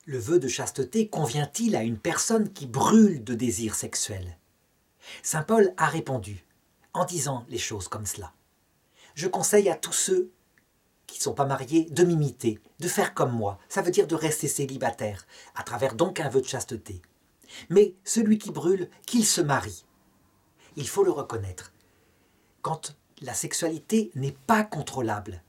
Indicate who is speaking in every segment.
Speaker 1: Le vœu de chasteté convient-il à une personne qui brûle de désir sexuel? Saint Paul a répondu en disant les choses comme cela. Je conseille à tous ceux qui ne sont pas mariés de m'imiter, de faire comme moi. Ça veut dire de rester célibataire, à travers donc un vœu de chasteté. Mais celui qui brûle, qu'il se marie. Il faut le reconnaître. Quand la sexualité n'est pas contrôlable,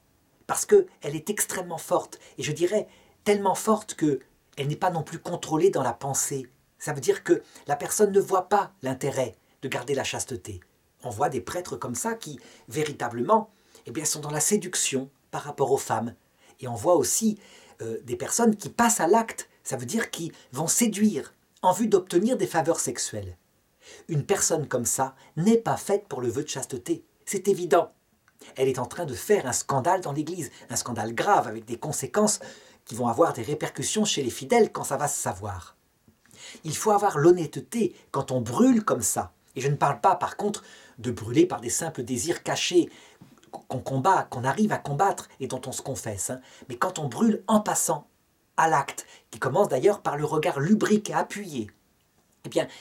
Speaker 1: parce qu'elle est extrêmement forte, et je dirais tellement forte qu'elle n'est pas non plus contrôlée dans la pensée. Ça veut dire que la personne ne voit pas l'intérêt de garder la chasteté. On voit des prêtres comme ça qui, véritablement, sont dans la séduction par rapport aux femmes. Et on voit aussi des personnes qui passent à l'acte, ça veut dire qui vont séduire en vue d'obtenir des faveurs sexuelles. Une personne comme ça n'est pas faite pour le vœu de chasteté, c'est évident. Elle est en train de faire un scandale dans l'Église, un scandale grave avec des conséquences qui vont avoir des répercussions chez les fidèles quand ça va se savoir. Il faut avoir l'honnêteté quand on brûle comme ça. Et je ne parle pas par contre de brûler par des simples désirs cachés qu'on combat, qu'on arrive à combattre et dont on se confesse. Mais quand on brûle en passant à l'acte, qui commence d'ailleurs par le regard lubrique et appuyé,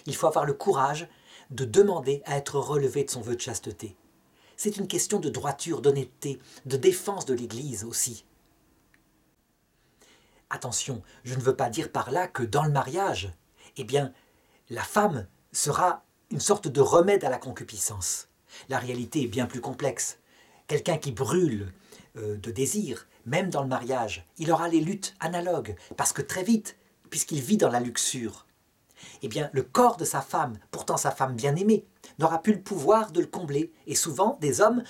Speaker 1: il faut avoir le courage de demander à être relevé de son vœu de chasteté. C'est une question de droiture, d'honnêteté, de défense de l'Église aussi. Attention, je ne veux pas dire par là que dans le mariage, la femme sera une sorte de remède à la concupiscence. La réalité est bien plus complexe. Quelqu'un qui brûle de désir, même dans le mariage, il aura les luttes analogues, parce que très vite, puisqu'il vit dans la luxure, le corps de sa femme, pourtant sa femme bien-aimée, n'aura plus le pouvoir de le combler. Et souvent, des hommes,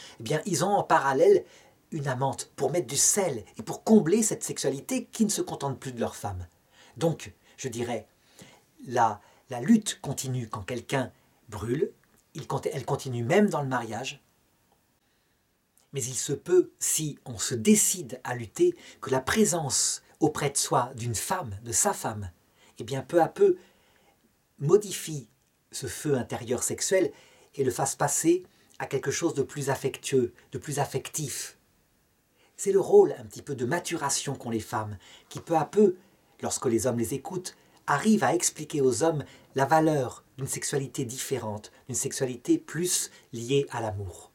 Speaker 1: ils ont en parallèle une amante pour mettre du sel et pour combler cette sexualité qui ne se contente plus de leur femme. Donc, je dirais, la lutte continue quand quelqu'un brûle, elle continue même dans le mariage, mais il se peut, si on se décide à lutter, que la présence auprès de soi d'une femme, de sa femme, peu à peu, modifie ce feu intérieur sexuel et le fasse passer à quelque chose de plus affectueux, de plus affectif. C'est le rôle un petit peu de maturation qu'ont les femmes, qui peu à peu, lorsque les hommes les écoutent, arrivent à expliquer aux hommes la valeur d'une sexualité différente, d'une sexualité plus liée à l'amour.